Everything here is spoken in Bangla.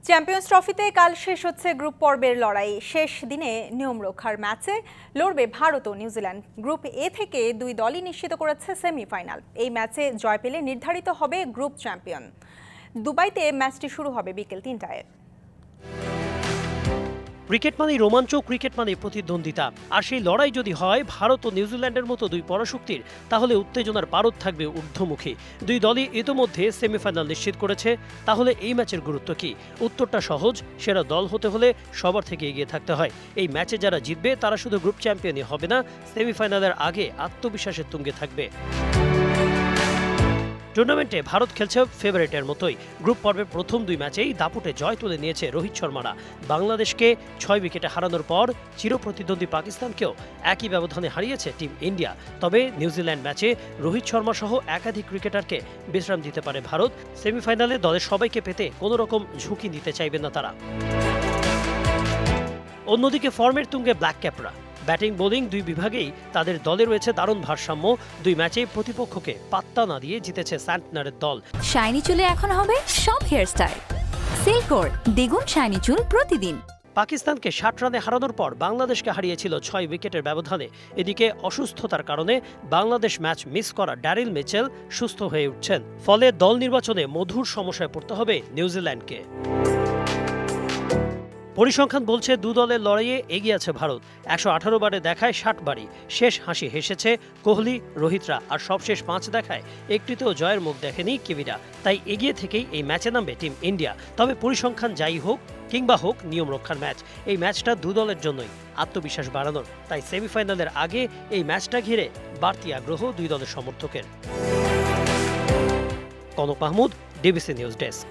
চ্যাম্পিয়ন্স ট্রফিতে কাল শেষ হচ্ছে গ্রুপ পর্বের লড়াই। শেষ দিনে নিয়ম রক্ষার ম্যাচে লড়বে ভারত ও নিউজিল্যান্ড। গ্রুপ এ থেকে দুই দলই নিশ্চিত করেছে সেমিফাইনাল। এই ম্যাচে জয় পেলে নির্ধারিত হবে গ্রুপ চ্যাম্পিয়ন। দুবাইতে ম্যাচটি শুরু হবে বিকেল ৩টায়। ক্রিকেট মানেই রোমাঞ্চ, ক্রিকেট মানেই প্রতিদ্বন্দ্বিতা। আর সেই লড়াই যদি হয় ভারত ও নিউজিল্যান্ডের মতো দুই পরাশক্তির, তাহলে উত্তেজনার পারদ থাকবে ঊর্ধ্বমুখী। দুই দলই ইতোমধ্যে সেমিফাইনাল নিশ্চিত করেছে। তাহলে এই ম্যাচের গুরুত্ব কি? উত্তরটা সহজ, সেরা দল হতে হলে সবার থেকে এগিয়ে থাকতে হয়। এই ম্যাচে যারা জিতবে তারা শুধু গ্রুপ চ্যাম্পিয়নই হবে না, সেমিফাইনালের আগে আত্মবিশ্বাসের তুঙ্গে থাকবে। টুর্নামেন্টে ভারত খেলছে ফেভারিটের মতোই। গ্রুপ পর্বের প্রথম দুই ম্যাচেই দাপুটে জয় তুলে নিয়েছে রোহিত শর্মারা। বাংলাদেশকে ৬ উইকেটে হারানোর পর চিরপ্রতিদ্বন্দ্বী পাকিস্তানকেও একই ব্যবধানে হারিয়েছে টিম ইন্ডিয়া। তবে নিউজিল্যান্ড ম্যাচে রোহিত শর্মা সহ একাধিক ক্রিকেটারকে বিশ্রাম দিতে পারে ভারত। সেমিফাইনালে দলের সবাইকে পেতে কোনো রকম ঝুঁকি নিতে চাইবে না তারা। অন্যদিকে ফর্মের তুঙ্গে ব্ল্যাক ক্যাপরা। ব্যাটিং বোলিং দুই বিভাগেই তাদের দলে রয়েছে দারুণ ভারসাম্য। দুই ম্যাচেই প্রতিপক্ষকে পাত্তা না দিয়ে জিতেছে স্যান্টনারের দল। শাইনি চুলে এখন হবে সব হেয়ারস্টাইল। সিল্কোর দ্বিগুণ শাইনি চুল প্রতিদিন। পাকিস্তানকে ৬০ রানে হারানোর পর বাংলাদেশকে হারিয়েছিল ৬ উইকেটের ব্যবধানে। এদিকে অসুস্থতার কারণে বাংলাদেশ ম্যাচ মিস করা ড্যারিল মিচেল সুস্থ হয়ে উঠছেন। ফলে দল নির্বাচনে মধুর সমস্যায় পড়তে হবে নিউজিল্যান্ডকে। পরিসংখ্যান বলছে দু দলের লড়াইয়ে এগিয়ে আছে ভারত। ১১৮ বারে দেখায় ৬০ বারই। শেষ হাসি হেসেছে কোহলি, রোহিতরা। আর সবশেষ ৫ দেখায় একটিতেও জয়ের মুখ দেখেনি কিবিরা। তাই এগিয়ে থেকেই এই ম্যাচে নামবে টিম ইন্ডিয়া। তবে পরিসংখ্যান যাই হোক কিংবা হোক নিয়ম রক্ষার ম্যাচ, এই ম্যাচটা দু দলের জন্যই আত্মবিশ্বাস বাড়ানোর। তাই সেমিফাইনালের আগে এই ম্যাচটা ঘিরে বাড়তি আগ্রহ দুই দলের সমর্থকের। Kanak Mahmud, DBC news desk.